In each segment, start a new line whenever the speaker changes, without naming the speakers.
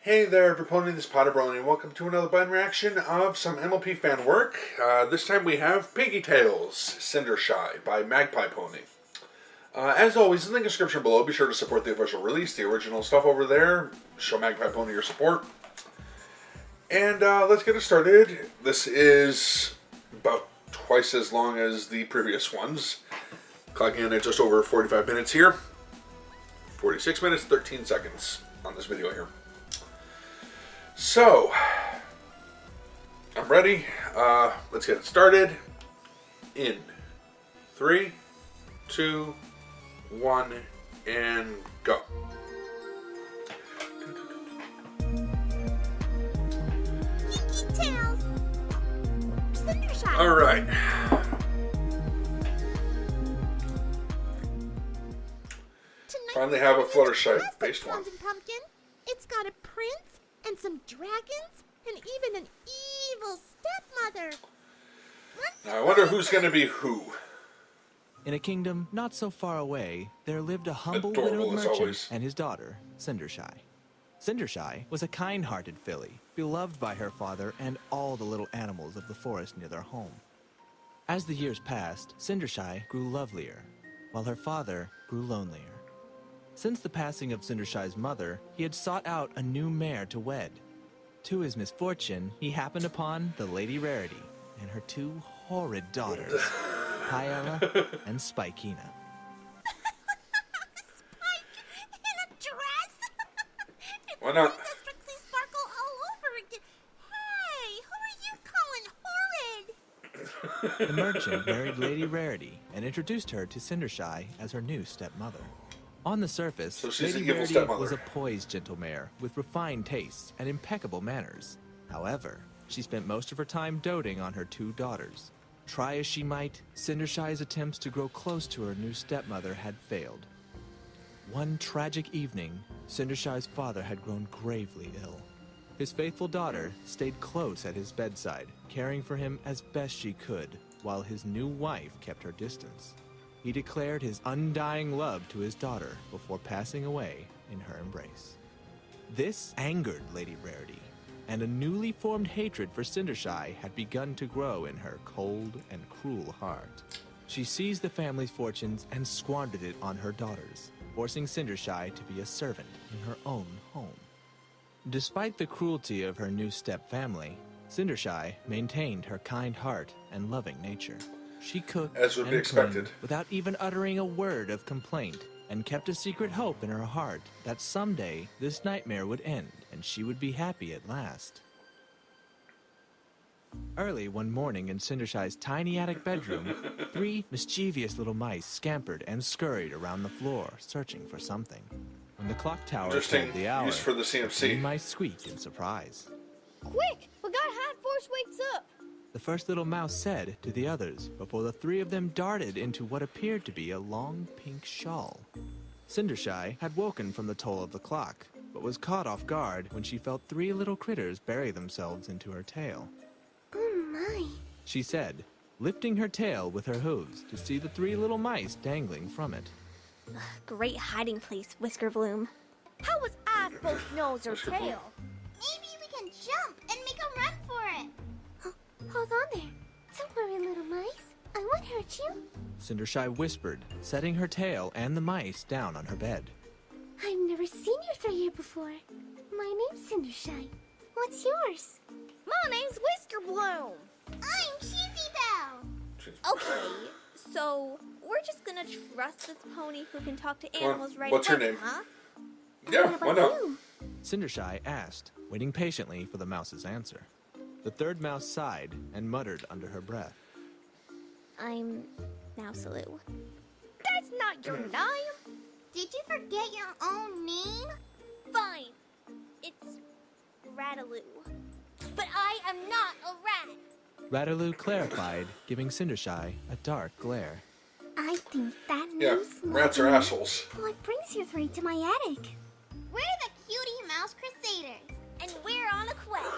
Hey there, Bitchute, this is PotterBrony, and welcome to another blind reaction of some MLP fan work. This time we have Pinkie Tales, Cindershy by Magpiepony. As always, in the description below, be sure to support the official release, the original stuff over there. Show Magpiepony your support. And let's get it started. This is about twice as long as the previous ones. Clocking in at just over 45 minutes here. 46 minutes, 13 seconds on this video here. So, I'm ready. Let's get it started. In 3, 2, 1, and go.
Pinkie Tales, Cindershy.
All right. Finally have a Fluttershy-based one.
Pumpkin. It's got a prince and some dragons and even an evil stepmother.
Now, I wonder who's going to be who.
In a kingdom not so far away, there lived a humble
Adorable
widowed
as
merchant
always.
and his daughter, Cindershy. Cindershy was a kind-hearted filly, beloved by her father and all the little animals of the forest near their home. As the years passed, Cindershy grew lovelier, while her father grew lonelier. Since the passing of Cindershy's mother, he had sought out a new mare to wed. To his misfortune, he happened upon the Lady Rarity and her two horrid daughters, Pyella and Spikina.
Spike in a dress? It's
Why not?
Princess Strictly Sparkle all over again. Hey, who are you calling horrid?
The merchant married Lady Rarity and introduced her to Cindershy as her new stepmother. On the surface,
So she's
Lady
an evil
Rarity
stepmother.
was a poised gentle mare with refined tastes and impeccable manners. However, she spent most of her time doting on her two daughters. Try as she might, Cindershy's attempts to grow close to her new stepmother had failed. One tragic evening, Cindershy's father had grown gravely ill. His faithful daughter stayed close at his bedside, caring for him as best she could, while his new wife kept her distance. He declared his undying love to his daughter before passing away in her embrace. This angered Lady Rarity, and a newly formed hatred for Cindershy had begun to grow in her cold and cruel heart. She seized the family's fortunes and squandered it on her daughters, forcing Cindershy to be a servant in her own home. Despite the cruelty of her new step-family, Cindershy maintained her kind heart and loving nature. She cooked
As would be
and
expected.
cleaned without even uttering a word of complaint, and kept a secret hope in her heart that someday this nightmare would end and she would be happy at last. Early one morning in Cindershy's tiny attic bedroom, 3 mischievous little mice scampered and scurried around the floor, searching for something. When the clock tower
Interesting
told the hour,
use for the
the 3
CMC.
mice squeaked in surprise.
Quick, we got Hot Force wakes up.
The first little mouse said to the others before the 3 of them darted into what appeared to be a long pink shawl. Cindershy had woken from the toll of the clock, but was caught off guard when she felt 3 little critters bury themselves into her tail.
Oh my.
She said, lifting her tail with her hooves to see the 3 little mice dangling from it.
Great hiding place, Whisker Bloom.
How was I supposed to nose her tail? Maybe we can jump and make a run for it. Hold on there. Don't worry, little mice. I won't hurt you.
Cindershy whispered, setting her tail and the mice down on her bed.
I've never seen you 3 here before. My name's Cindershy. What's yours? My name's Whisker Bloom. I'm Cheesy Belle.
Okay, so we're just gonna trust this pony who can talk to
Come on,
animals right
what's your
away,
name?
huh?
Yeah,
What
why
about
not?
you?
Cindershy asked, waiting patiently for the mouse's answer. The 3rd mouse sighed and muttered under her breath.
I'm Mousaloo.
That's not your name. Did you forget your own name?
Fine, it's Rataloo. But I am not a rat.
Rataloo clarified, giving Cindershy a dark glare.
I think that
Yeah,
name's
rats are assholes.
What brings you 3 to my attic? We're the Cutie Mouse Crusaders.
And we're on a quest.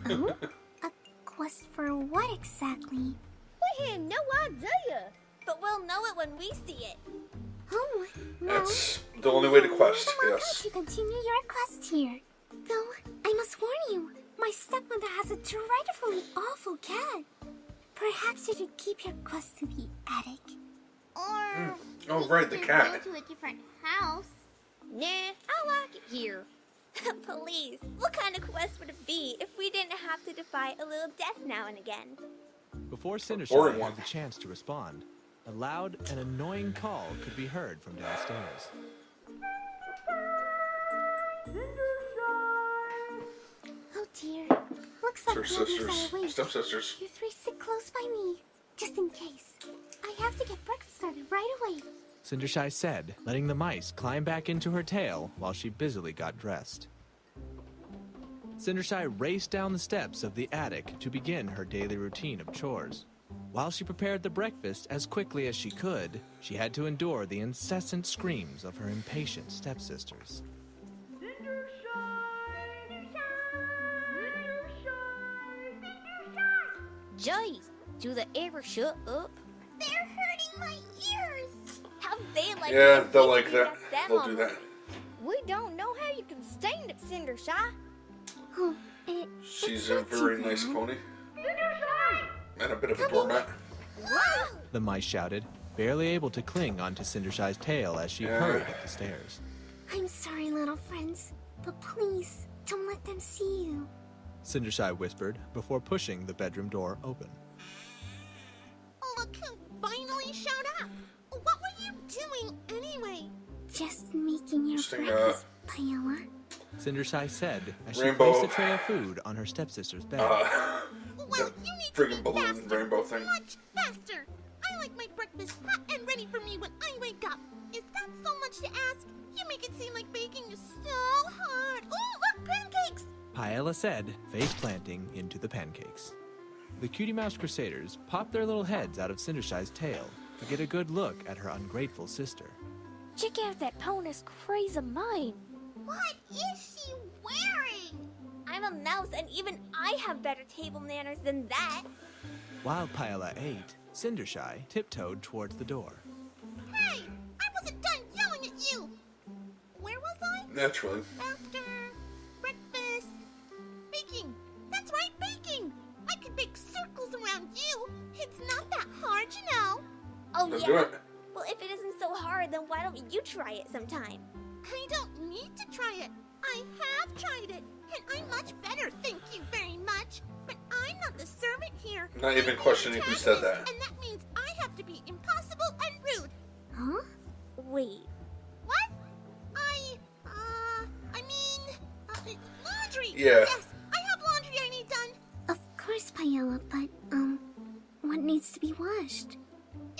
Oh? A quest for what exactly? We had no idea.
But we'll know it when we see it.
Oh, no.
That's the only way to quest,
Why
yes.
don't you continue your quest here? Though Perhaps you should keep your quest to the attic.
Or
Oh,
we
right, the
could
cat.
go to a different house. Nah, I like it here. Please, what kind of quest would it be if we didn't have to defy a little death now and again?
Before
boring
Cindershy
one.
had the chance to respond, a loud and annoying call could be heard from downstairs.
Oh dear. Looks like
Her
the others
sisters,
are awake.
stepsisters.
You three sit close by me, just in case. I have to get breakfast started right away.
Cindershy said, letting the mice climb back into her tail while she busily got dressed. Cindershy raced down the steps of the attic to begin her daily routine of chores. While she prepared the breakfast as quickly as she could, she had to endure the incessant screams of her impatient stepsisters.
Jeez, do they ever shut up? They're hurting my ears. How they like
Yeah,
it,
they'll
we
like
can
that.
ask them
They'll do
all.
that.
We don't know how you can stand it, Cindershy.
Oh,
She's
it's
a
not too
very
bad.
nice pony. And a bit of a doormat.
The mice shouted, barely able to cling onto Cindershy's tail as she
Yeah.
hurried up the stairs.
I'm sorry, little friends, but please don't let them see you.
Cindershy whispered before pushing the bedroom door open.
Look who finally showed up! What were you doing anyway?
Just making your
Interesting,
breakfast, Paella.
Cindershy said as she
Rainbow.
placed a tray of food on her stepsister's bed.
Well,
The
you need to
friggin'
be
balloon
faster,
rainbow thing.
much faster. I like my breakfast hot and ready for me when I wake up. Is that so much to ask? You make it seem like baking is so hard. Oh, look, pancakes!
Paella said, face planting into the pancakes. The Cutie Mouse Crusaders popped their little heads out of Cindershy's tail to get a good look at her ungrateful sister.
Check out that pony's crazy mind.
What is she wearing? I'm a mouse, and even I have better table manners than that.
While Paella ate, Cindershy tiptoed towards the door.
Hey, I wasn't done yelling at you. Where was I?
Naturally.
Faster. Breakfast. Baking. That's right, baking. I could bake circles around you. It's not that hard, you know.
Oh,
Let's
yeah?
do it.
Well, if it isn't so hard, then why don't you try it sometime?
I don't need to try it. I have tried it, and I'm much better, thank you very much. But I'm not the servant here.
Not even
I'm the
questioning who said
antagonist,
that.
And that means I have to be impossible and rude.
Huh?
Wait.
What? Laundry.
Yeah.
Yes, I have laundry I need done.
Of course, Paella, but, what needs to be washed?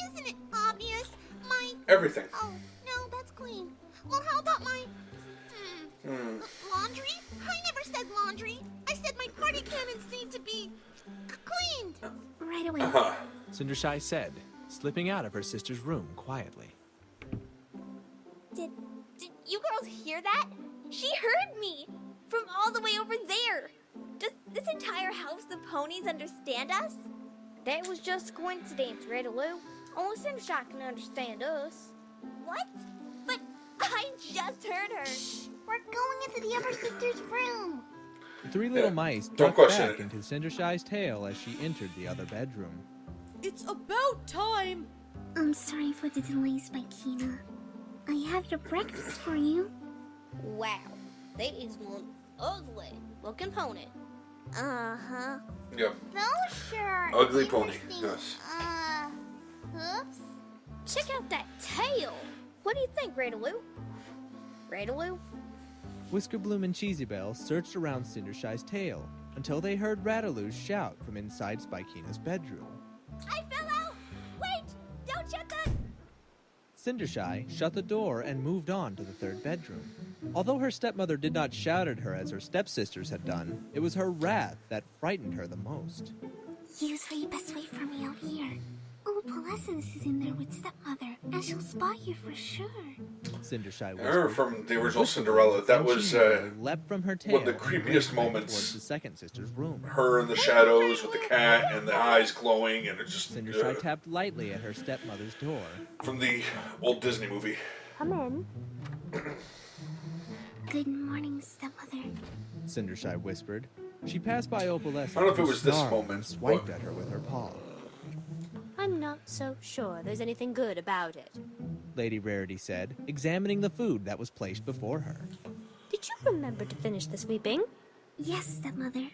Isn't it obvious? My...
Everything.
Oh, no, that's clean. Well, how about my... Laundry? I never said laundry. I said my party cannons need to be... cleaned.
Right away.
Uh-huh.
Cindershy said, slipping out of her sister's room quietly.
Did you girls hear that? She heard me! From all the way over there! Does this entire house of ponies understand us?
That was just a coincidence, Redaloo. Only Cindershy can understand us.
What? But I just heard her.
We're going into the other sister's room.
The three little
Yeah,
mice
don't
ducked
question
back
it.
into Cindershy's tail as she entered the other bedroom.
It's about time!
I'm sorry for the delays, Vikina. I have your breakfast for you.
Wow, that is one ugly looking pony.
Uh-huh.
Yep.
Those sure are
Ugly pony.
interesting,
Yes.
Hooves?
Check out that tail. What do you think, Redaloo? Redaloo?
Whiskerbloom and Cheesy Belle searched around Cindershy's tail until they heard Rataloo's shout from inside Spikina's bedroom.
I fell out! Wait! Don't shut the...
Cindershy shut the door and moved on to the third bedroom. Although her stepmother did not shout at her as her stepsisters had done, it was her wrath that frightened her the most.
You three best wait for me out here. Old Polessence is in there with stepmother, and she'll spot you for sure.
Cindershy
I remember
whispered.
from the original Cinderella, that
And
was
Cheesy Belle leapt from her tail
one of the
and
creepiest
raced back
moments.
towards the second sister's room.
her in the shadows with the cat and the eyes glowing, and it just
Cindershy tapped lightly at her stepmother's door.
from the old Disney movie.
Come in.
Good morning, stepmother.
Cindershy whispered. She passed by Opalescence.
I don't know if it
who
was this
snarled
moment,
and swiped
but-
at her with her paw.
so sure there's anything good about it.
Lady Rarity said, examining the food that was placed before her.
Did you remember to finish the sweeping?
Yes, stepmother.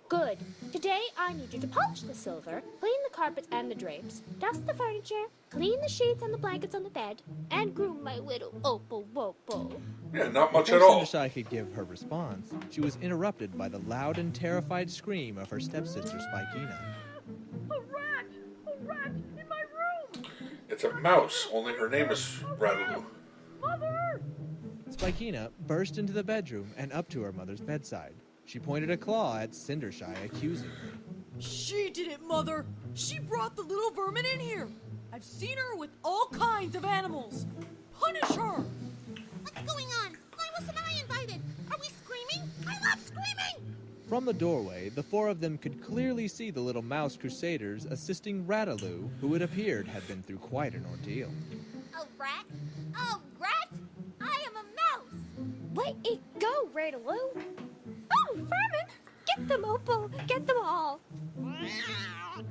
Good. Today I need you to polish the silver, clean the carpets and the drapes, dust the furniture, clean the sheets and the blankets on the bed, and groom my little Opal Wopo.
Yeah, not much
Before
at all.
Cindershy could give her response, she was interrupted by the loud and terrified scream of her stepsister Spikina.
A rat! A rat in my room!
It's a mouse, only her name is Rattleoo.
Mother!
Spikina burst into the bedroom and up to her mother's bedside. She pointed a claw at Cindershy accusingly.
She did it, Mother! She brought the little vermin in here! I've seen her with all kinds of animals! Punish her!
What's going on? Why wasn't I invited? Are we screaming? I love screaming!
From the doorway, the four of them could clearly see the little mouse crusaders assisting Rattleoo, who it appeared had been through quite an ordeal.
A rat? A rat? I am a mouse!
Let it go, Raidaloo! Oh, vermin! Get them, Opal! Get them all!
Oh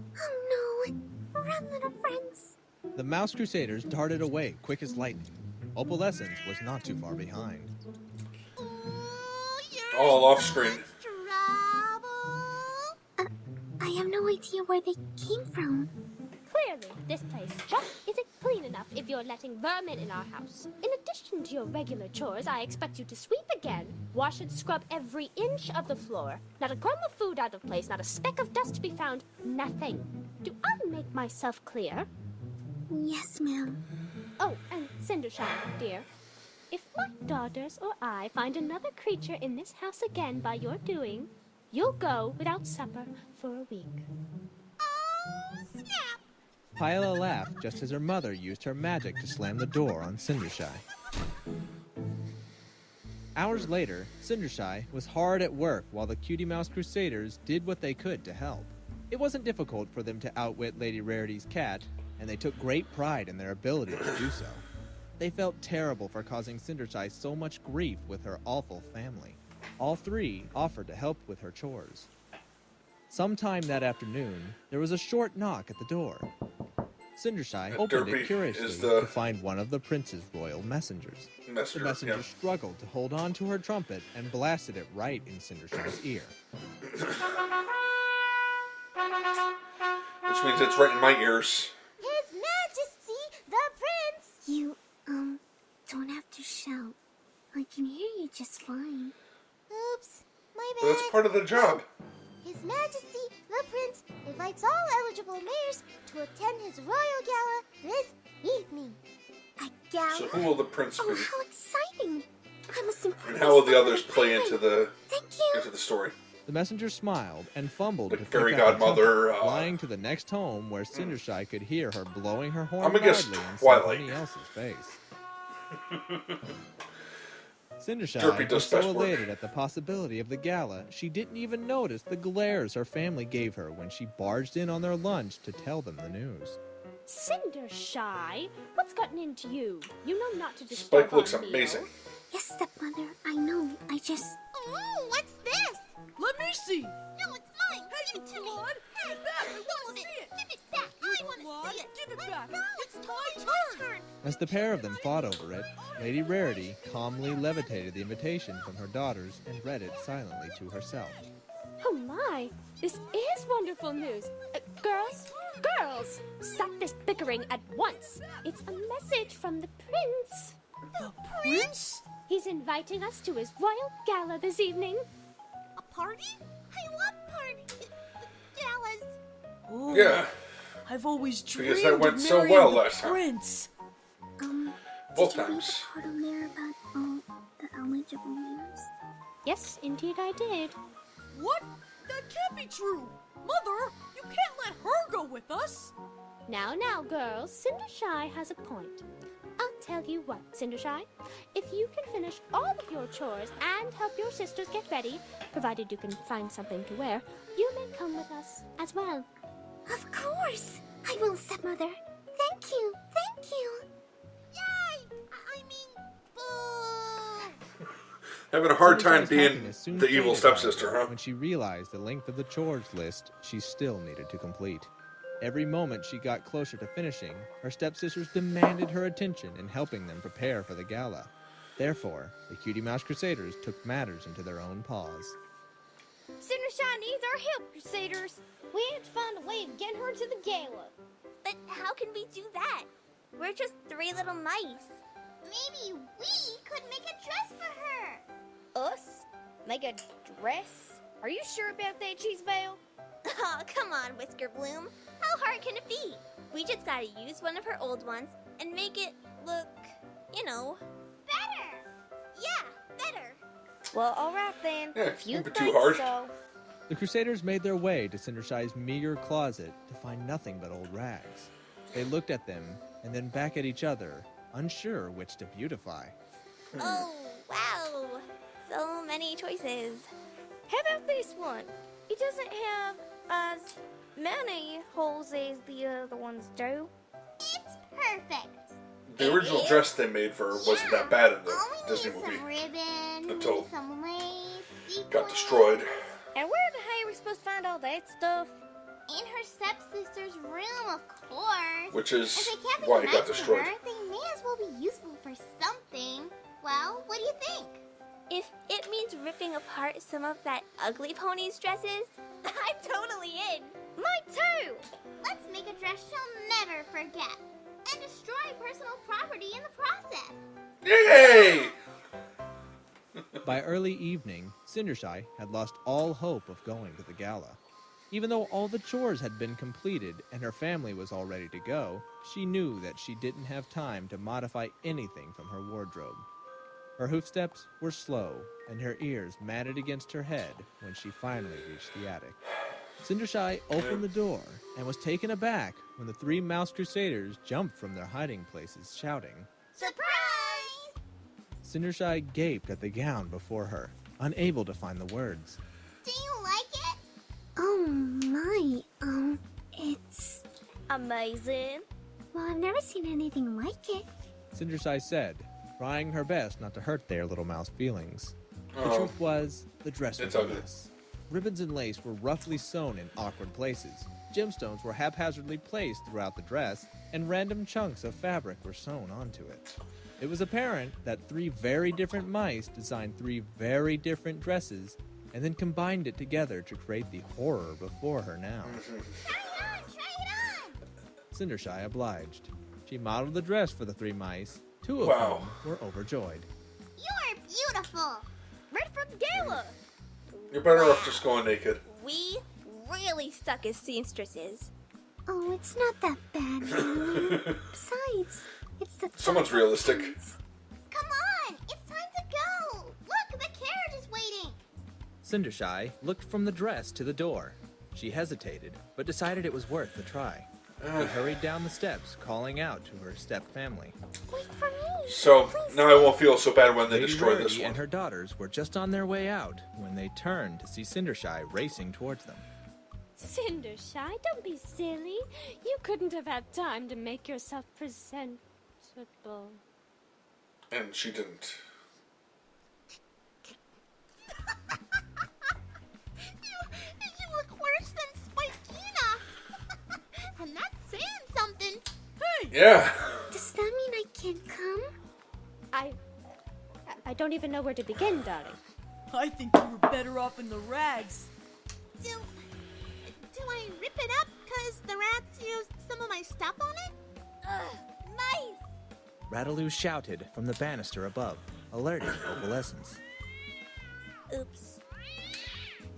no! Run, little friends!
The mouse crusaders darted away quick as lightning. Opalescence was not too far behind.
Oh, you're
All off screen.
trouble!
I have no idea where they came from.
Clearly, this place just isn't clean enough if you're letting vermin in our house. In addition to your regular chores, I expect you to sweep again, wash and scrub every inch of the floor. Not a crumb of food out of place, not a speck of dust to be found, nothing. Do I make myself clear?
Yes, ma'am.
Oh, and Cindershy, dear, if my daughters or I find another creature in this house again by your doing, you'll go without supper for a week.
Oh, snap!
Hyla laughed just as her mother used her magic to slam the door on Cindershy. Hours later, Cindershy was hard at work while the Cutie Mouse Crusaders did what they could to help. It wasn't difficult for them to outwit Lady Rarity's cat, and they took great pride in their ability to do so. They felt terrible for causing Cindershy so much grief with her awful family. All three offered to help with her chores. Sometime that afternoon, there was a short knock at the door. Cindershy opened
Derpy
it curiously
is the
to find one of the prince's royal messengers. The messenger
yeah.
struggled to hold on to her trumpet and blasted it right in Cindershy's ear.
Which means it's right in my ears.
His Majesty, the Prince! You, don't have to shout. I can hear you just fine.
Oops, my
But
bad.
that's part of the job.
His Majesty, the Prince, invites all eligible mayors to attend his royal gala this evening.
A gala?
So who will the prince be?
Oh, how exciting! I must impress
And how will the
someone
others
in
play
family.
into the
Thank you.
into the story?
The messenger smiled and fumbled
Like
to pick
fairy
up the
godmother,
trumpet, flying to the next home where Cindershy could hear her blowing her horn
I'm gonna guess
loudly in
Twilight.
somebody else's face. Cindershy
Derpy does
was so
best work.
elated at the possibility of the gala, she didn't even notice the glares her family gave her when she barged in on their lunch to tell them the news.
Cindershy, what's gotten into you? You know not to disturb
Spike looks
our meal.
amazing.
Yes, stepmother, I know. I just...
Oh, what's this?
Let me see!
No, it's mine. Give it to me.
Claude,
Hey,
give it back. I
hold
want to
it.
see it.
Give it back. I want
Claude,
to see it.
give it
Let
back.
go.
It's
totally
my
turn.
As the pair of them fought over it, Lady Rarity calmly levitated the invitation from her daughters and read it silently to herself.
Oh my, this is wonderful news. Girls, stop this bickering at once. It's a message from the prince.
The prince?
He's inviting us to his royal gala this evening.
A party? I love parties. Galas.
Oh,
Yeah.
I've always
Because
dreamed
that went
of
so
marrying
well
the
last time.
prince.
Both
Did you read
times.
the part on there about all the eligible mayors?
Yes, indeed I did.
What? That can't be true. Mother, you can't let her go with us.
Now, girls, Cindershy has a point. I'll tell you what, Cindershy. If you can finish all of your chores and help your sisters get ready, provided you can find something to wear, you may come with us as well.
Of course! I will, stepmother. Thank you. Thank you.
Yay! I mean, boo.
Having a hard time
Cindershy's
being
happiness soon
the evil
faded,
stepsister,
however,
huh?
when she realized the length of the chores list she still needed to complete. Every moment she got closer to finishing, her stepsisters demanded her attention in helping them prepare for the gala. Therefore, the Cutie Mouse Crusaders took matters into their own paws.
Cindershy needs our help, Crusaders. We have to find a way of getting her to the gala.
But how can we do that? We're just 3 little mice.
Maybe we could make a dress for her.
Us? Make a dress? Are you sure about that, Cheese Belle?
Oh, come on, Whisker Bloom. How hard can it be? We just gotta use one of her old ones and make it look,
Better.
Yeah, better.
Well, all right then.
Yeah,
If you
won't be
think
too hard.
so.
The Crusaders made their way to Cindershy's meager closet to find nothing but old rags. They looked at them and then back at each other, unsure which to beautify.
Oh, wow. So many choices.
How about this one? It doesn't have as many holes as the other ones do.
It's perfect.
The original dress they made for her wasn't that bad in the
All we
Disney
need is
movie.
some ribbon,
Until
some lace,
got
sequins.
destroyed.
And where the hell are we supposed to find all that stuff?
In her stepsister's room, of course.
Which
If
is
they can't
why
be
it got
nice to
destroyed.
her, they may as well be useful for something. Well, what do you think?
If it means ripping apart some of that ugly pony's dresses, I'm totally in.
Mine too!
Let's make a dress she'll never forget. And destroy personal property in the process.
Yay!
By early evening, Cindershy had lost all hope of going to the gala. Even though all the chores had been completed and her family was all ready to go, she knew that she didn't have time to modify anything from her wardrobe. Her hoofsteps were slow, and her ears matted against her head when she finally reached the attic. Cindershy opened the door and was taken aback when the 3 Mouse Crusaders jumped from their hiding places, shouting.
Surprise!
Cindershy gaped at the gown before her, unable to find the words.
Do you like it? Oh my, it's...
Amazing.
Well, I've never seen anything like it.
Cindershy said, trying her best not to hurt their little mouse feelings. The
Oh.
truth was, the dress was
It's
a
ugly.
mess. Ribbons and lace were roughly sewn in awkward places. Gemstones were haphazardly placed throughout the dress, and random chunks of fabric were sewn onto it. It was apparent that 3 very different mice designed 3 very different dresses and then combined it together to create the horror before her now.
Try it on!
Cindershy obliged. She modeled the dress for the 3 mice, 2 of
Wow.
whom were overjoyed.
You're beautiful.
Ready for the gala.
You're better off just going naked.
We really suck as seamstresses.
Oh, it's not that bad, Mommy. Besides, it's the
Someone's realistic.
Come on, it's time to go. Look, the carriage is waiting.
Cindershy looked from the dress to the door. She hesitated, but decided it was worth the try. She hurried down the steps, calling out to her step-family.
Wait for me.
So now I won't feel so bad when they
Lady
destroy this
Rarity
one.
and her daughters were just on their way out when they turned to see Cindershy racing towards them.
Cindershy, don't be silly. You couldn't have had time to make yourself presentable.
And she didn't.
You look worse than Spikina. And that's saying something.
Yeah.
Does that mean I can't come?
I don't even know where to begin, darling.
I think you were better off in the rags.
Do I rip it up because the rats used some of my stuff on it?
Ugh, mice!
Rataloo shouted from the banister above, alerting Opalescence.
Oops.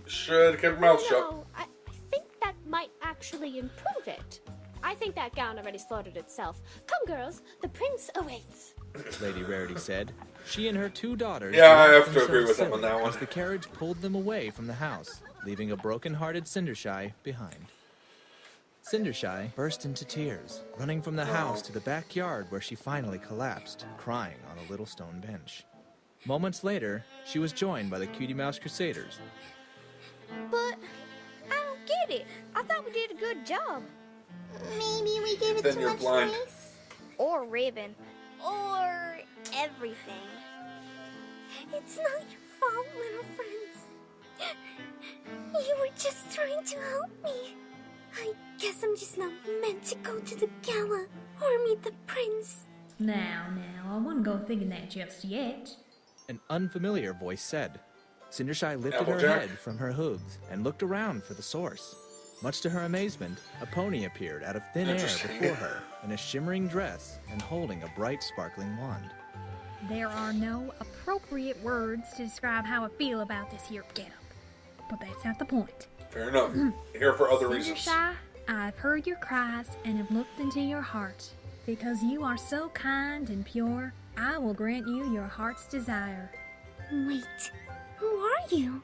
Should have kept her mouth shut.
No, I think that might actually improve it. I think that gown already slaughtered itself. Come, girls, the prince awaits.
Lady Rarity said. She and her 2 daughters
Yeah, I
laughed
have to agree with them on
themselves
that
silly
one.
as the carriage pulled them away from the house, leaving a broken-hearted Cindershy behind. Cindershy burst into tears, running from the house to the backyard where she finally collapsed, crying on a little stone bench. Moments later, she was joined by the Cutie Mouse Crusaders.
But I don't get it. I thought we did a good job.
Maybe we gave it
Then
too
you're
much
blind.
lace.
Or ribbon.
Or everything.
It's not your fault, little friends. You were just trying to help me. I guess I'm just not meant to go to the gala or meet the prince.
Now, I wouldn't go thinking that just yet.
An unfamiliar voice said. Cindershy lifted her
Applejack?
head from her hooves and looked around for the source. Much to her amazement, a pony appeared out of thin air
Interesting.
before her in a shimmering dress and holding a bright, sparkling wand.
There are no appropriate words to describe how I feel about this here getup. But that's not the point.
Fair enough. Here for other reasons.
Cindershy, I've heard your cries and have looked into your heart. Because you are so kind and pure, I will grant you your heart's desire.
Wait, who are you?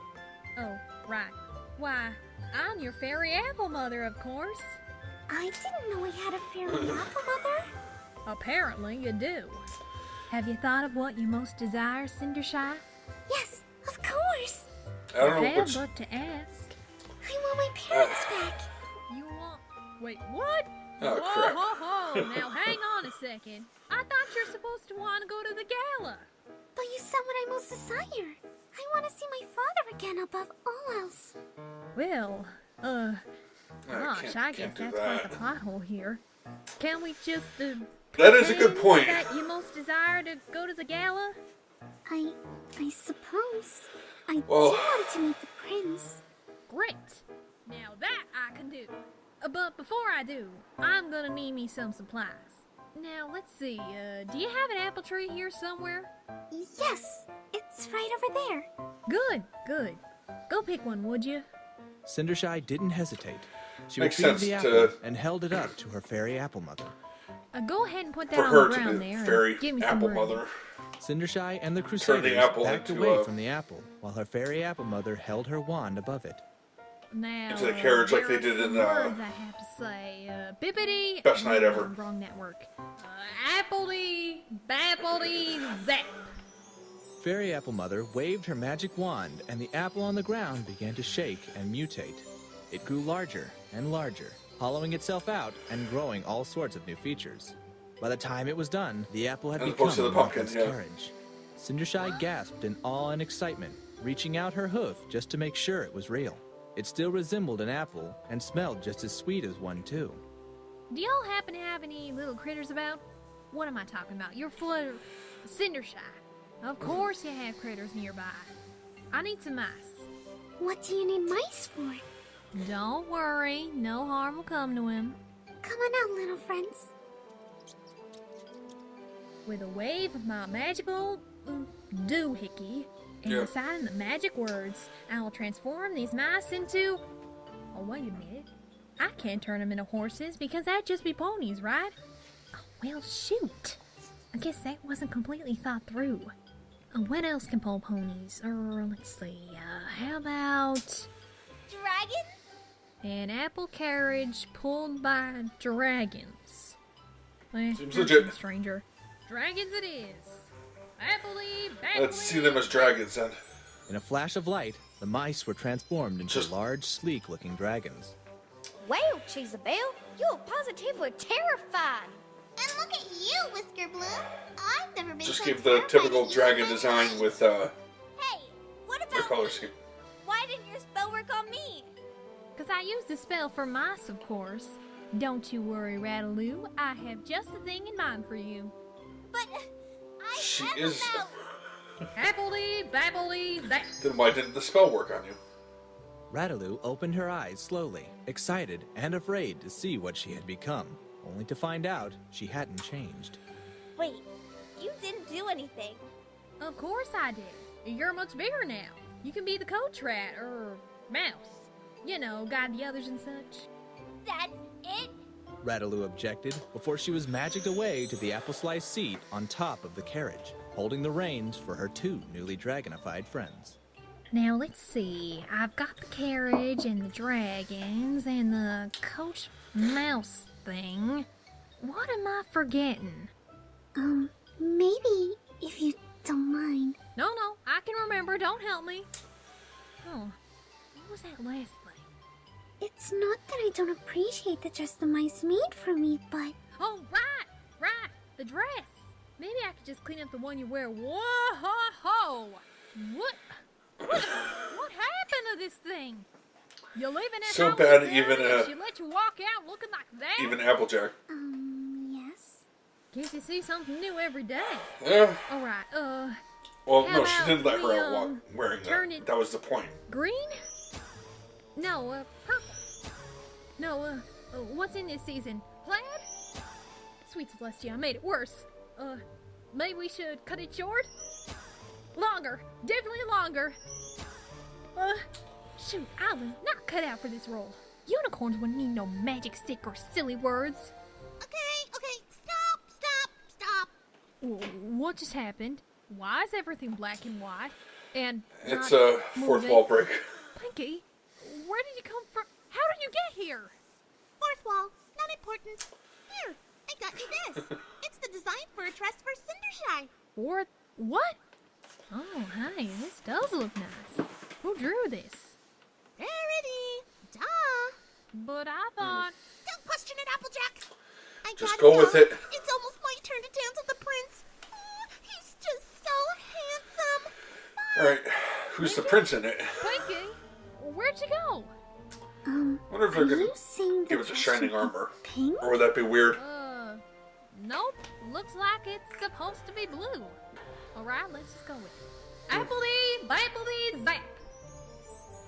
Oh, right. Why, I'm your fairy apple mother, of course.
I didn't know I had a fairy apple mother.
Apparently you do. Have you thought of what you most desire, Cindershy?
Yes, of course.
I don't know
Well,
which.
but to ask,
I want my parents back.
you want... Wait, what?
Oh,
Whoa,
crap.
ho, ho. Now hang on a second. I thought you're supposed to want to go to the gala.
But you said what I most desire. I want to see my father again above all else.
Well, gosh, I guess
can't do
that's
that.
quite the plot hole here. Can we just,
That is a good
pretend
point.
that you most desire to go to the gala?
I suppose. I
Well-
do want to meet the prince.
Great. Now that I can do. But before I do, I'm gonna need me some supplies. Now, let's see, do you have an apple tree here somewhere?
Yes, it's right over there.
Good. Go pick one, would you?
Cindershy didn't hesitate. She
Makes
retrieved
sense
the
to-
apple and held it up to her fairy apple mother.
Go ahead and put that
For
on
her
the
to
ground
be
there.
fairy
and give me
apple
some room.
mother.
Cindershy and the Crusaders
apple
backed
into
away
a-
from the apple, while her fairy apple mother held her wand above it.
Now,
Into the carriage like
there
they
are
did in,
some words I have to say. Bippity.
Best night ever.
Wrong network. Appledy, bappity, zap.
Fairy Apple Mother waved her magic wand, and the apple on the ground began to shake and mutate. It grew larger and larger, hollowing itself out and growing all sorts of new features. By the time it was done, the apple had
As
become
opposed to the
a
pumpkin,
monstrous
yeah.
carriage. Cindershy gasped in awe and excitement, reaching out her hoof just to make sure it was real. It still resembled an apple and smelled just as sweet as one, too.
Do y'all happen to have any little critters about? What am I talking about? You're full of Cindershy. Of course you have critters nearby. I need some mice.
What do you need mice for?
Don't worry, no harm will come to him.
Come on out, little friends.
With a wave of my magical doohickey and
Yeah.
reciting the magic words, I will transform these mice into... Oh, wait a minute. I can't turn them into horses because that'd just be ponies, right? Oh, well, shoot. I guess that wasn't completely thought through. What else can pull ponies? Let's see. How about
Dragons?
an apple carriage pulled by dragons?
Seems
that
legit.
sounds stranger. Dragons it is. Appley,
Let's see them as dragons then.
In a flash of light, the mice were transformed into
Just-
large, sleek-looking dragons.
Well, Cheesabelle, you're positively terrifying.
And look at you, Whisker Blue. I've never been
Just
so
give the
terrified
typical
of you
dragon
in my
design
life.
with
Hey, what
their
about
color
me?
scheme.
Why didn't your spell work on me?
Because I used a spell for mice, of course. Don't you worry, Rataloo. I have just the thing in mind for you.
But I
She
have
is-
a mouse.
Appley, babbly, zap.
Then why didn't the spell work on you?
Rataloo opened her eyes slowly, excited and afraid to see what she had become, only to find out she hadn't changed.
Wait, you didn't do anything.
Of course I did. You're much bigger now. You can be the coach rat, or mouse. You know, guide the others and such.
That's it?
Rataloo objected before she was magicked away to the apple slice seat on top of the carriage, holding the reins for her two newly dragonified friends.
Now, let's see. I've got the carriage and the dragons and the coach mouse thing. What am I forgetting?
Maybe, if you don't mind.
No, I can remember. Don't help me. Oh, what was that last thing?
It's not that I don't appreciate the dress the mice made for me, but
Oh, right, the dress. Maybe I could just clean up the one you wear. Whoa-ho-ho! What happened to this thing? You live in that
So
house
bad,
again,
even,
and she let you walk out looking like that?
Even Applejack.
Yes.
Guess you see something new every day.
Yeah.
All right,
Well,
How
no, she
about
didn't let her
we,
out wearing
turn
that.
it-
That was the point.
green? No, purple. No, what's in this season? Plaid? Sweet Celestia, I made it worse. Maybe we should cut it short? Longer. Definitely longer. Shoot, I was not cut out for this role. Unicorns wouldn't need no magic stick or silly words.
Okay, stop.
What just happened? Why is everything black and white? And
It's
not
a fourth
moving?
wall break.
Pinkie, where did you come from? How did you get here?
Fourth wall, not important. Here, I got you this. It's the design for a dress for Cindershy.
Or what? Oh, hi, this does look nice. Who drew this?
Rarity. Duh.
But I thought...
Don't question it, Applejack. I
Just
gotta
go with it.
It's almost my turn to dance with the prince. Oh, he's just so handsome.
Alright, who's the prince in it?
Pinkie, where'd you go?
I wonder if they're
Are
going
you
to
saying
give it the shining armor.
pink?
Or would that be weird?
Nope. Looks like it's supposed to be blue. Alright, let's just go with it. Appledy, Bippledy, Zap.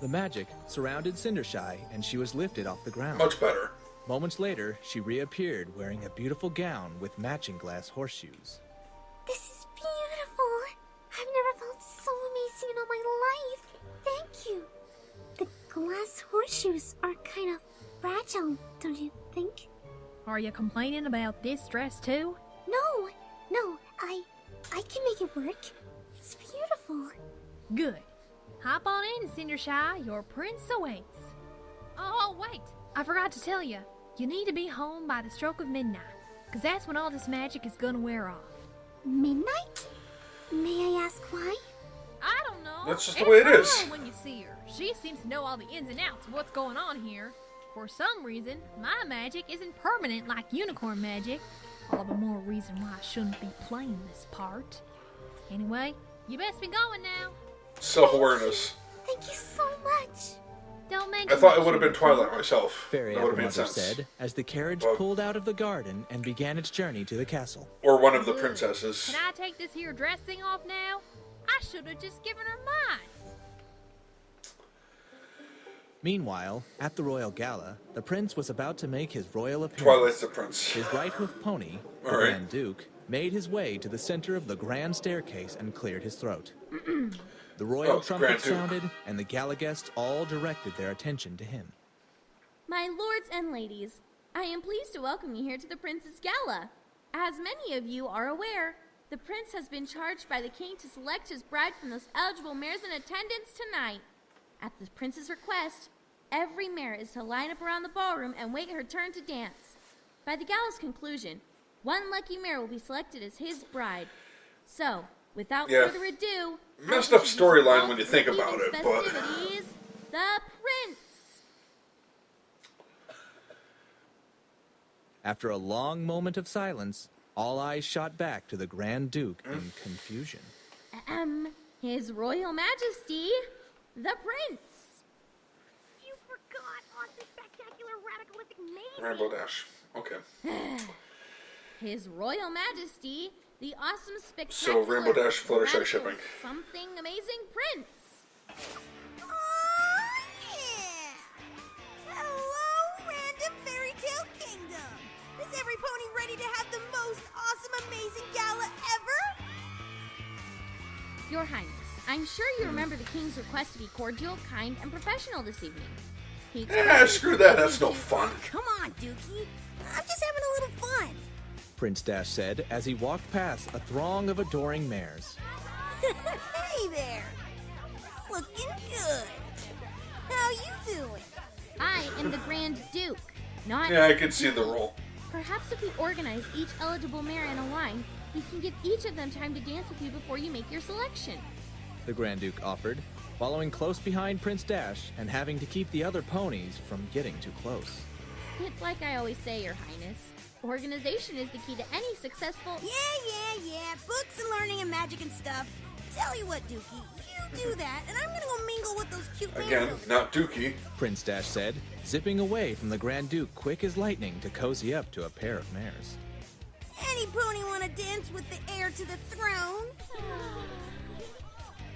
The magic surrounded Cindershy, and she was lifted off the ground.
Much better.
Moments later, she reappeared wearing a beautiful gown with matching glass horseshoes.
This is beautiful. I've never felt so amazing in all my life. Thank you. The glass horseshoes are kind of fragile, don't you think?
Are you complaining about this dress too?
No, I can make it work. It's beautiful.
Good. Hop on in, Cindershy. Your prince awaits. Oh, wait. I forgot to tell you. You need to be home by the stroke of midnight, because that's when all this magic is gonna wear off.
Midnight? May I ask why?
I don't know.
That's just the way it is.
Ask her when you see her. She seems to know all the ins and outs of what's going on here. For some reason, my magic isn't permanent like unicorn magic. All the more reason why I shouldn't be playing this part. Anyway, you best be going now.
Self-awareness.
Thank you so much.
Don't mention
I thought it
that
would have been
you-
Twilight myself.
Fairy
That would
Apple
have made
Mother
sense.
said as the carriage
Well-
pulled out of the garden and began its journey to the castle.
Or one of the
Good.
princesses.
Can I take this here dress thing off now? I should have just given her mine.
Meanwhile, at the royal gala, the prince was about to make his royal appearance.
Twilight's the prince.
His right hoof pony, the
All right.
Grand Duke, made his way to the center of the grand staircase and cleared his throat. The royal trumpet
Grand Duke.
sounded, and the gala guests all directed their attention to him.
My lords and ladies, I am pleased to welcome you here to the Prince's Gala. As many of you are aware, the Prince has been charged by the King to select his bride from those eligible mares in attendance tonight. At the Prince's request, every mare is to line up around the ballroom and wait her turn to dance. By the gala's conclusion, one lucky mare will be selected as his bride. So, without
Yeah.
further ado,
Messed
I
up
introduce
storyline
all
when you
to
think
the
about
evening's
it, but-
festivities, the Prince.
After a long moment of silence, all eyes shot back to the Grand Duke in confusion.
His Royal Majesty, the Prince.
You forgot on the spectacular radicalistic name.
Rainbow Dash. Okay.
His Royal Majesty, the awesome spectacular.
So, Rainbow Dash, Fluttershy
radical
shipping.
Something amazing Prince.
Oh, yeah! Hello, random fairy tale kingdom. Is every pony ready to have the most awesome, amazing gala ever?
Your Highness, I'm sure you remember the King's request to be cordial, kind, and professional this evening. He
Screw that. That's no fun.
Come on, Dookie. I'm just having a little fun.
Prince Dash said as he walked past a throng of adoring mares.
Hey there. Looking good. How you doing?
I am the Grand Duke, not.
Yeah, I can see the role.
Perhaps if we organize each eligible mare in a line, we can give each of them time to dance with you before you make your selection.
The Grand Duke offered, following close behind Prince Dash and having to keep the other ponies from getting too close.
It's like I always say, Your Highness. Organization is the key to any successful.
Yeah. Books and learning and magic and stuff. Tell you what, Dookie, you do that, and I'm gonna go mingle with those cute
Again,
mares.
not Dookie.
Prince Dash said, zipping away from the Grand Duke quick as lightning to cozy up to a pair of mares.
Any pony wanna dance with the heir to the throne?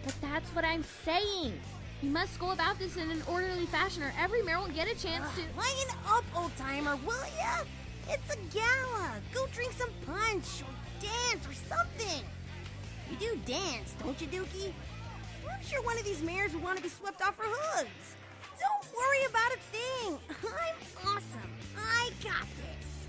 But that's what I'm saying. You must go about this in an orderly fashion or every mare will get a chance to...
Lighten up, old-timer, will ya? It's a gala. Go drink some punch or dance or something. You do dance, don't you, Dookie? I'm sure one of these mares will want to be swept off her hooves. Don't worry about a thing. I'm awesome. I got this.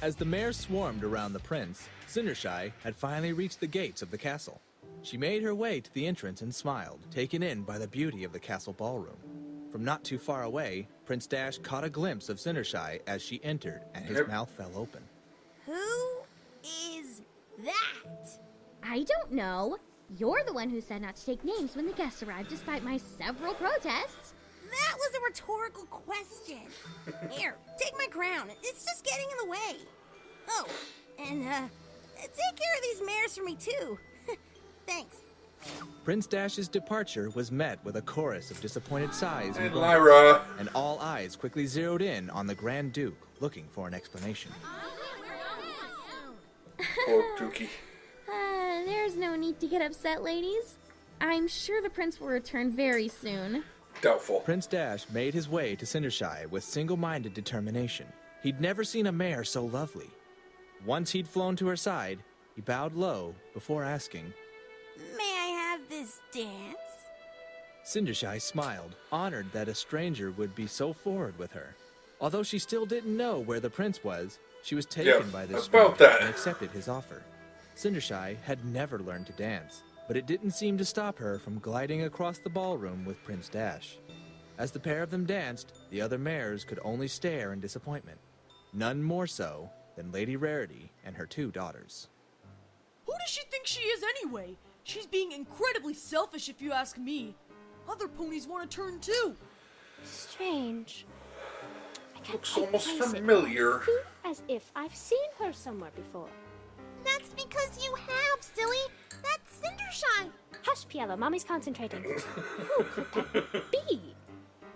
As the mares swarmed around the prince, Cindershy had finally reached the gates of the castle. She made her way to the entrance and smiled, taken in by the beauty of the castle ballroom. From not too far away, Prince Dash caught a glimpse of Cindershy as she entered, and his mouth fell open.
Who is that?
I don't know. You're the one who said not to take names when the guests arrived despite my several protests.
That was a rhetorical question. Here, take my crown. It's just getting in the way. Oh, and take care of these mares for me too. Thanks.
Prince Dash's departure was met with a chorus of disappointed sighs
And
groans,
Lyra.
and all eyes quickly zeroed in on the Grand Duke, looking for an explanation.
Poor Dookie.
There's no need to get upset, ladies. I'm sure the prince will return very soon.
Doubtful.
Prince Dash made his way to Cindershy with single-minded determination. He'd never seen a mare so lovely. Once he'd flown to her side, he bowed low before asking,
May I have this dance?
Cindershy smiled, honored that a stranger would be so forward with her. Although she still didn't know where the prince was, she was taken by this
about
stranger
that.
and accepted his offer. Cindershy had never learned to dance, but it didn't seem to stop her from gliding across the ballroom with Prince Dash. As the pair of them danced, the other mares could only stare in disappointment, none more so than Lady Rarity and her two daughters.
Who does she think she is anyway? She's being incredibly selfish if you ask me. Other ponies want to turn too.
Strange. I can't
Looks
quite
almost
place it.
familiar.
I feel as if I've seen her somewhere before.
That's because you have, silly. That's Cindershy.
Hush, Piella, Mommy's concentrating. Who could that be?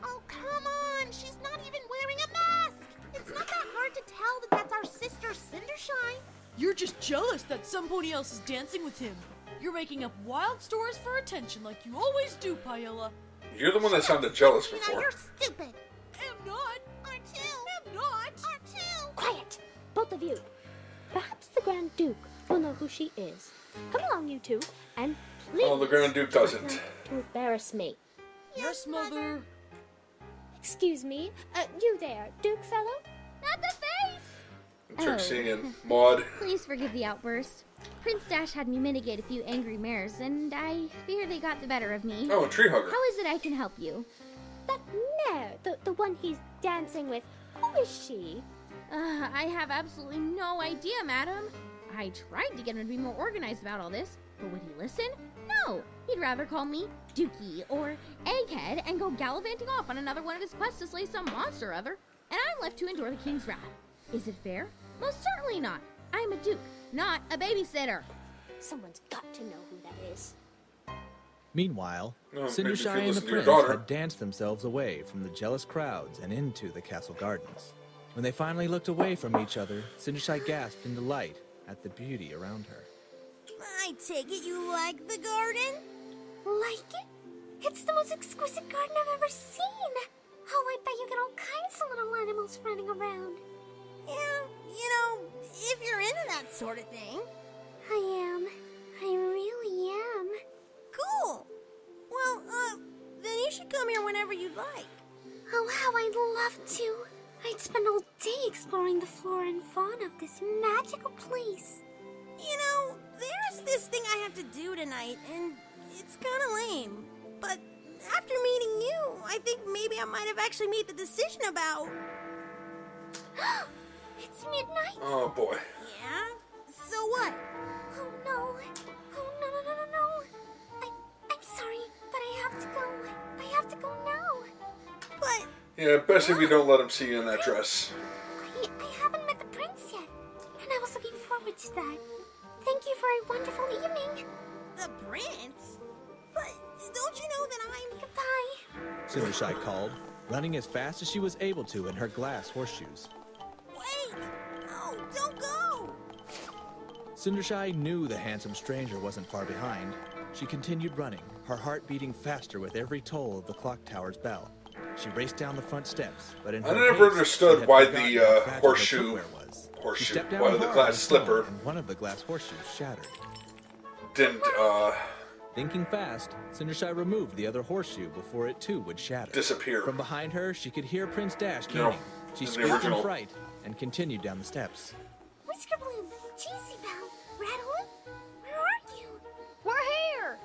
Oh, come on. She's not even wearing a mask. It's not that hard to tell that that's our sister Cindershy.
You're just jealous that somebody else is dancing with him. You're making up wild stories for attention like you always do, Paella.
You're the one that sounded jealous
You know,
before.
you're stupid.
I'm not.
R2.
I'm not.
R2.
Quiet, both of you. Perhaps the Grand Duke will know who she is. Come along, you two, and please.
Oh, the Grand Duke doesn't.
To embarrass me.
Yes, Mother.
Excuse me, you there, Duke fellow?
Not the face!
Trixie and Maud.
Please forgive the outburst. Prince Dash had me mitigate a few angry mares, and I fear they got the better of me.
Oh, a tree hugger.
How is it I can help you?
That mare, the one he's dancing with. Who is she?
I have absolutely no idea, madam. I tried to get him to be more organized about all this, but would he listen? No. He'd rather call me Dookie or Egghead and go gallivanting off on another one of his quests to slay some monster or other, and I'm left to endure the king's wrath. Is it fair? Most certainly not. I'm a duke, not a babysitter.
Someone's got to know who that is.
Meanwhile,
maybe if
Cindershy
you
and the
listen to your
prince
daughter.
had danced themselves away from the jealous crowds and into the castle gardens. When they finally looked away from each other, Cindershy gasped in delight at the beauty around her.
I take it you like the garden?
Like it? It's the most exquisite garden I've ever seen. Oh, I bet you get all kinds of little animals running around.
Yeah, you know, if you're into that sort of thing.
I am. I really am.
Cool. Well, then you should come here whenever you'd like.
Oh, how I'd love to. I'd spend all day exploring the flora and fauna of this magical place.
You know, there's this thing I have to do tonight, and it's kind of lame. But after meeting you, I think maybe I might have actually made the decision about...
It's midnight.
Oh, boy.
Yeah? So what?
Oh, no. Oh, no. I'm sorry, but I have to go. I have to go now.
But...
Yeah, best if you don't let him see you in that dress.
I haven't met the prince yet, and I was looking forward to that. Thank you for a wonderful evening.
The prince?
Cindershy called, running as fast as she was able to in her glass horseshoes.
Wait! No, don't go!
Cindershy knew the handsome stranger wasn't far behind. She continued running, her heart beating faster with every toll of the clock tower's bell. She raced down the front steps, but in her
I never
haste,
understood
she had
why
forgotten
the
how fragile her
horseshoe,
footwear was. She stepped down
why the
hard
glass
on the stone,
slipper
and one of the glass horseshoes shattered.
didn't
Thinking fast, Cindershy removed the other horseshoe before it too would shatter.
disappear.
From behind her, she could hear Prince Dash
No,
keening. She
in the
squeaked in
original.
fright and continued down the steps.
Whisker Bloom, Cheesy Belle, Rattle, where are you?
We're here!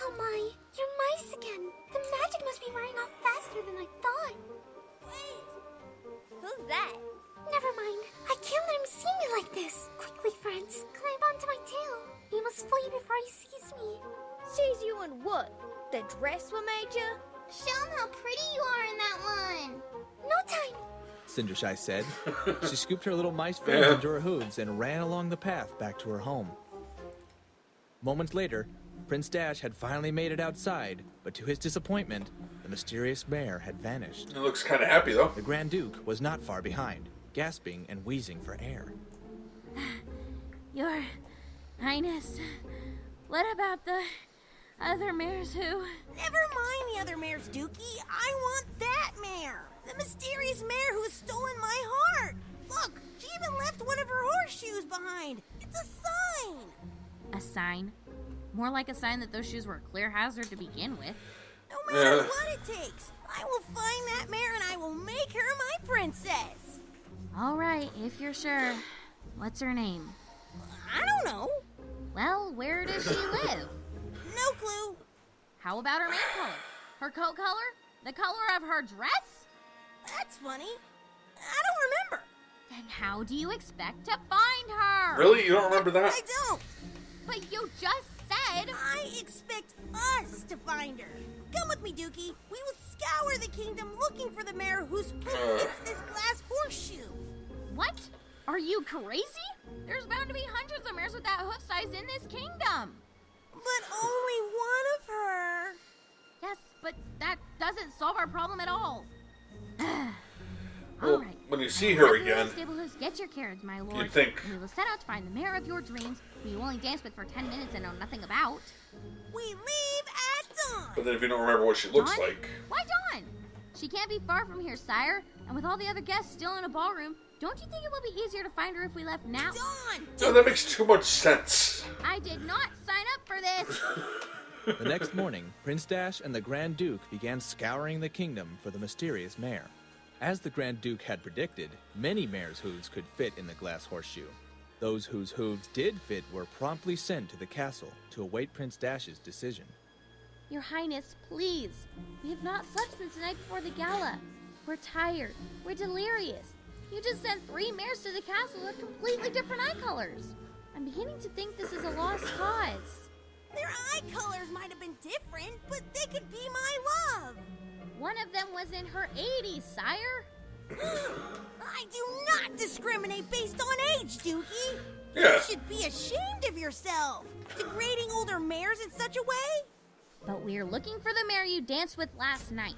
Oh my, you're mice again. The magic must be wearing off faster than I thought.
Who's that?
Never mind. I can't let him see me like this. Quickly, friends, climb onto my tail. He must flee before he sees me.
Sees you in what? The dress we made you?
Show him how pretty you are in that one. No time.
Cindershy said. She scooped her little mice friends into her hooves and ran along the path back to her home. Moments later, Prince Dash had finally made it outside, but to his disappointment, the mysterious mare had vanished.
It looks kind of happy though.
The Grand Duke was not far behind, gasping and wheezing for air.
Your Highness, what about the other mares who...
Never mind the other mares, Dookie. I want that mare. The mysterious mare who has stolen my heart. Look, she even left one of her horseshoes behind. It's a sign.
A sign? More like a sign that those shoes were a clear hazard to begin with.
No matter what it takes, I will find that mare and I will make her my princess.
All right, if you're sure. What's her name?
I don't know.
Well, where does she live?
No clue.
How about her mane color? Her coat color? The color of her dress?
That's funny. I don't remember.
Then how do you expect to find her?
Really? You don't remember that?
I don't.
But you just said...
I expect us to find her. Come with me, Dookie. We will scour the kingdom looking for the mare whose hoof fits this glass horseshoe.
What? Are you crazy? There's bound to be hundreds of mares with that hoof size in this kingdom.
But only one of her.
Yes, but that doesn't solve our problem at all.
Well,
All right.
when you see her
After
again,
the stable hoofs, get your carriage, my lord.
you'd think-
We will set out to find the mare of your dreams, who you only dance with for 10 minutes and know nothing about.
We leave at dawn.
but then if you don't remember what she looks
Dawn?
like,
Why Dawn? She can't be far from here, sire. And with all the other guests still in a ballroom, don't you think it will be easier to find her if we left now?
Dawn.
no, that makes too much sense.
I did not sign up for this.
The next morning, Prince Dash and the Grand Duke began scouring the kingdom for the mysterious mare. As the Grand Duke had predicted, many mares' hooves could fit in the glass horseshoe. Those whose hooves did fit were promptly sent to the castle to await Prince Dash's decision.
Your Highness, please. We have not slept since the night before the gala. We're tired. We're delirious. You just sent 3 mares to the castle with completely different eye colors. I'm beginning to think this is a lost cause.
Their eye colors might have been different, but they could be my love.
One of them was in her 80s, sire.
I do not discriminate based on age, Dookie.
Yeah.
You should be ashamed of yourself, degrading older mares in such a way.
But we're looking for the mare you danced with last night.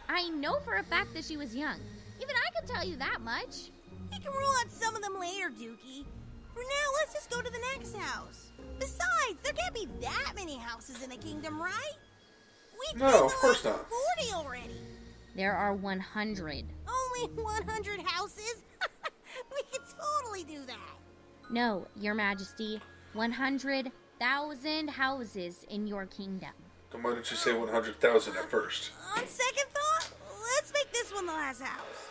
I know for a fact that she was young. Even I could tell you that much.
We can rule out some of them later, Dookie. For now, let's just go to the next house. Besides, there can't be that many houses in the kingdom, right? We've
No,
been
of
to
course
like
not.
40 already.
There are 100.
Only 100 houses? We could totally do that.
No, Your Majesty. 100,000 houses in your kingdom.
Then why didn't you say 100,000 at first?
On second thought, let's make this one the last house.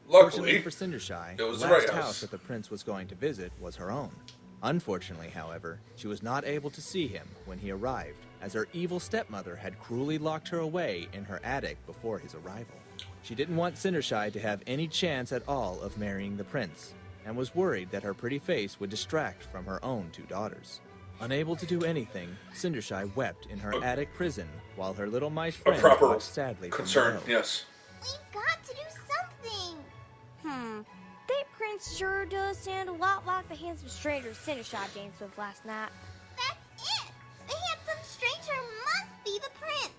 Fortunately
Luckily,
for Cindershy,
it was
the
the right
last
house.
house that the prince was going to visit was her own. Unfortunately, however, she was not able to see him when he arrived, as her evil stepmother had cruelly locked her away in her attic before his arrival. She didn't want Cindershy to have any chance at all of marrying the prince, and was worried that her pretty face would distract from her own 2 daughters. Unable to do anything, Cindershy wept in her attic prison, while her little mice
a
friends
proper
watched sadly from
concern,
below.
yes.
We've got to do something.
That prince sure does sound a lot like the handsome stranger Cindershy danced with last night.
That's it. The handsome stranger must be the prince.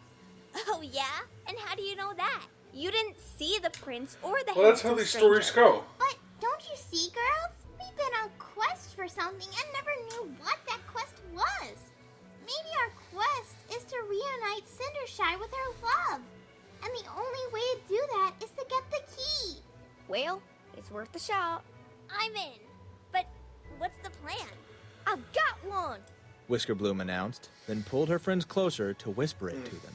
Oh, yeah? And how do you know that? You didn't see the prince or the
Well, that's how
handsome
these
stranger.
stories go.
But don't you see, girls? We've been on quest for something and never knew what that quest was. Maybe our quest is to reunite Cindershy with her love. And the only way to do that is to get the key.
Well, it's worth a shot. I'm in. But what's the plan?
I've got one.
Whisker Bloom announced, then pulled her friends closer to whisper it to them.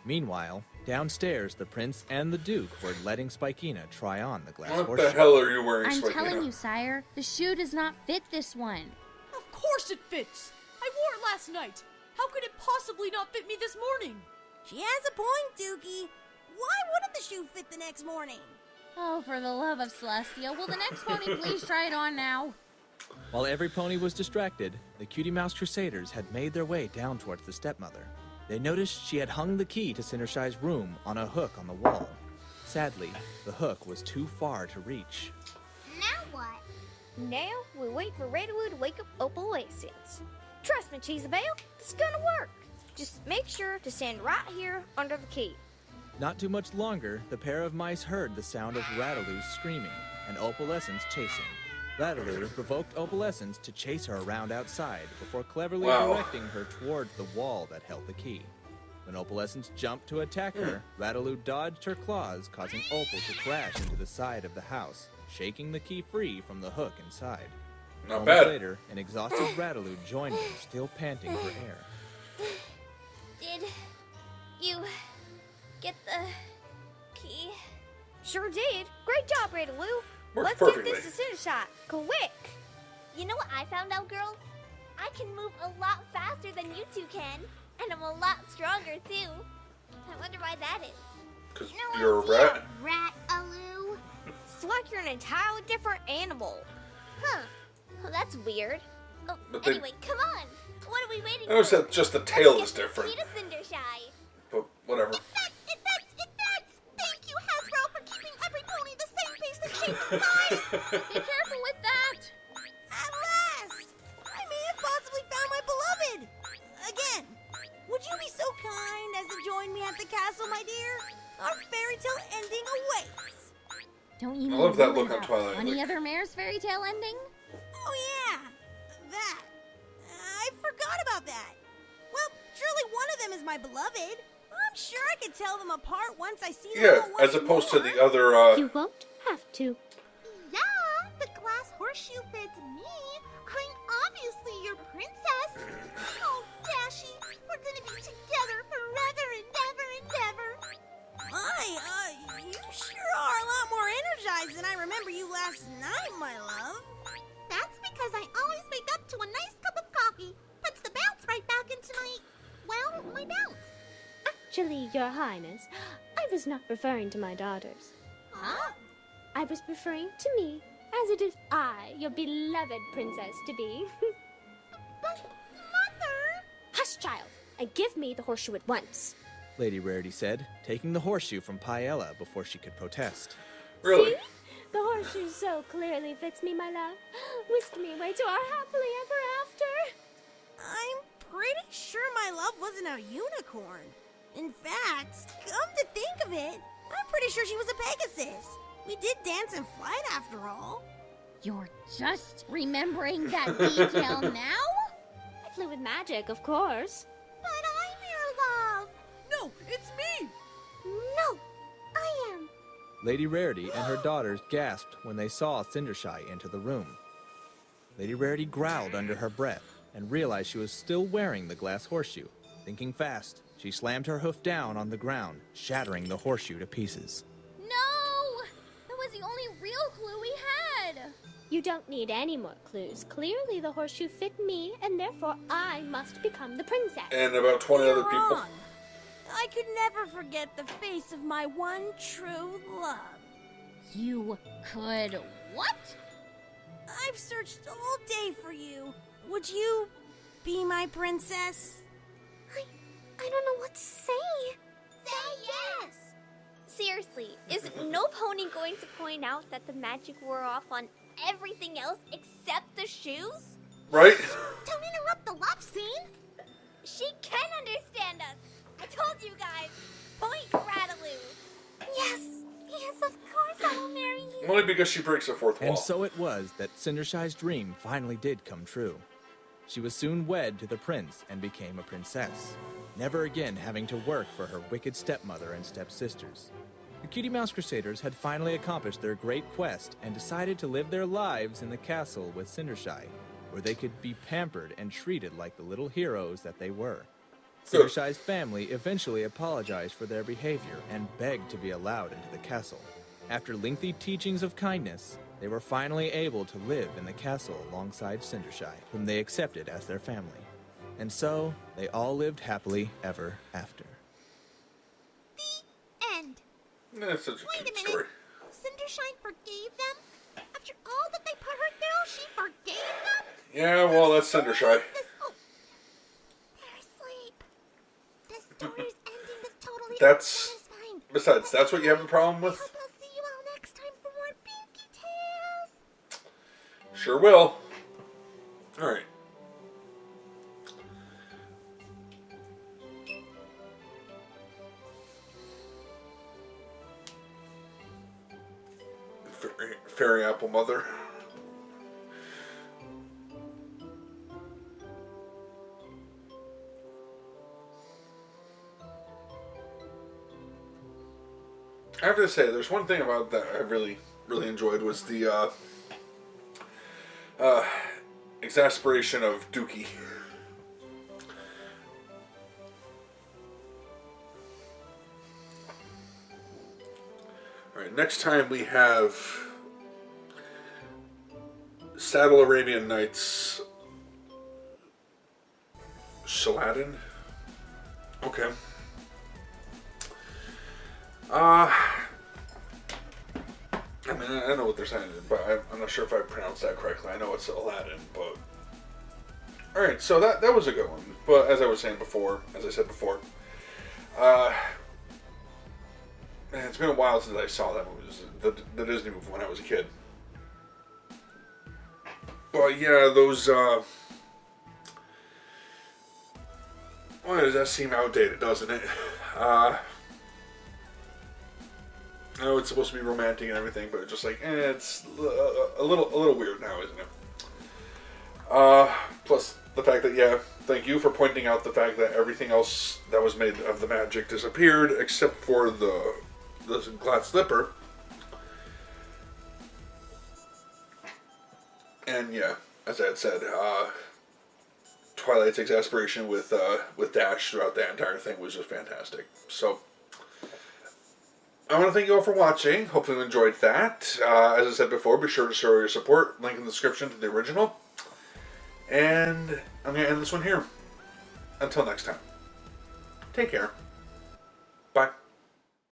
Meanwhile, downstairs, the prince and the duke were letting Spikina try on the glass
What
horseshoe.
the hell are you wearing,
I'm
Spikina?
telling you, sire, the shoe does not fit this one.
Of course it fits. I wore it last night. How could it possibly not fit me this morning?
She has a point, Dookie. Why wouldn't the shoe fit the next morning?
Oh, for the love of Celestia, will the next pony please try it on now?
While every pony was distracted, the Cutie Mouse Crusaders had made their way down towards the stepmother. They noticed she had hung the key to Cindershy's room on a hook on the wall. Sadly, the hook was too far to reach.
Now what?
Now we wait for Redwood to wake up opalescence. Trust me, Cheesabelle, it's gonna work. Just make sure to stand right here under the key.
Not too much longer, the pair of mice heard the sound of Rataloo screaming and Opalescence chasing. Rataloo provoked Opalescence to chase her around outside before cleverly directing her toward the wall that held the key. When Opalescence jumped to attack her, Rataloo dodged her claws, causing Opal to crash into the side of the house, shaking the key free from the hook inside.
Not
Moments
bad.
later, an exhausted Rataloo joined them, still panting for air.
Did you get the key?
Sure did. Great job, Rataloo.
Worked
Let's
perfectly.
get this to Cindershy. Quick.
You know what I found out, girls? I can move a lot faster than you two can, and I'm a lot stronger too. I wonder why that is.
Because
No
you're a
idea,
rat.
Rat-aloo.
It's like you're an entirely different animal.
Huh. Well, that's weird. Oh,
But they-
anyway, come on. What are we waiting
I noticed
for?
that just the tail
Let's
is
get the
different.
key to Cindershy.
But whatever.
It fits! Thank you, Hasbro, for keeping every pony the same face and shape and size!
Be careful with that!
At last! I may have possibly found my beloved! Again! Would you be so kind as to join me at the castle, my dear? Our fairy tale ending awaits!
Don't you
I
mean
love that
really
look on
about
Twilight,
Any
like-
other mare's fairy tale ending?
Oh yeah! That! I forgot about that! Well, surely one of them is my beloved. I'm sure I could tell them apart once I see them
Yeah,
all once
as opposed to
more.
the other,
You won't have to.
Yeah, the glass horseshoe fits me. I'm obviously your princess. Oh, Dashy, we're gonna be together forever and ever and ever.
You sure are a lot more energized than I remember you last night, my love.
That's because I always wake up to a nice cup of coffee. Puts the bounce right back into my bounce.
Actually, Your Highness, I was not referring to my daughters.
Huh?
I was referring to me, as it is I, your beloved princess to be.
But, Mother...
Hush, child, and give me the horseshoe at once.
Lady Rarity said, taking the horseshoe from Paella before she could protest.
Really?
See? The horseshoe so clearly fits me, my love. Whisk me away to our happily ever after.
I'm pretty sure my love wasn't a unicorn. In fact, come to think of it, I'm pretty sure she was a Pegasus. We did dance in flight after all.
You're just remembering that detail now?
I flew with magic, of course.
But I'm your love.
No, it's me!
No, I am.
Lady Rarity and her daughters gasped when they saw Cindershy enter the room. Lady Rarity growled under her breath and realized she was still wearing the glass horseshoe. Thinking fast, she slammed her hoof down on the ground, shattering the horseshoe to pieces.
No! That was the only real clue we had!
You don't need any more clues. Clearly the horseshoe fit me, and therefore I must become the princess.
And about 20 other
You're
people.
wrong. I could never forget the face of my one true love.
You could what?
I've searched all day for you. Would you be my princess?
I don't know what to say. Say yes.
Seriously, is no pony going to point out that the magic wore off on everything else except the shoes?
Right?
Don't interrupt the love scene.
She can understand us. I told you guys. Point Rataloo.
Yes, yes, of course I will marry you.
Only because she breaks the fourth wall.
And so it was that Cindershy's dream finally did come true. She was soon wed to the prince and became a princess, never again having to work for her wicked stepmother and stepsisters. The Cutie Mouse Crusaders had finally accomplished their great quest and decided to live their lives in the castle with Cindershy, where they could be pampered and treated like the little heroes that they were. Cindershy's family eventually apologized for their behavior and begged to be allowed into the castle. After lengthy teachings of kindness, they were finally able to live in the castle alongside Cindershy, whom they accepted as their family. And so, they all lived happily ever after.
End.
That's such a
Wait a
cute
minute.
story.
Cindershy forgave them? After all that they put her through, she forgave them?
Yeah, well, that's Cindershy.
Oh, they're asleep. This story's ending is totally
That's...
satisfying.
Besides, that's what you have a problem with?
Hope I'll see you all next time for more Pinkie Tales.
Sure will. Alright. Fairy Apple Mother. I have to say, there's one thing about that I really enjoyed was the exasperation of Dookie. Alright, next time we have Saddle Arabian Nights Shaladin. Okay. I mean, I know what they're saying, but I'm not sure if I pronounced that correctly. I know it's Aladdin, but... Alright, so that was a good one. But as I said before, man, it's been a while since I saw that movie, the Disney movie, when I was a kid. But yeah, those, why does that seem outdated, doesn't it? I know it's supposed to be romantic and everything, but it's just like, it's a little weird now, isn't it? Plus the fact that, yeah, thank you for pointing out the fact that everything else that was made of the magic disappeared, except for the glass slipper. And yeah, as I had said, Twilight's exasperation with Dash throughout the entire thing was just fantastic. So, I want to thank you all for watching. Hopefully you enjoyed that. As I said before, be sure to show your support. Link in the description to the original. And I'm going to end this one here. Until next time. Take care. Bye.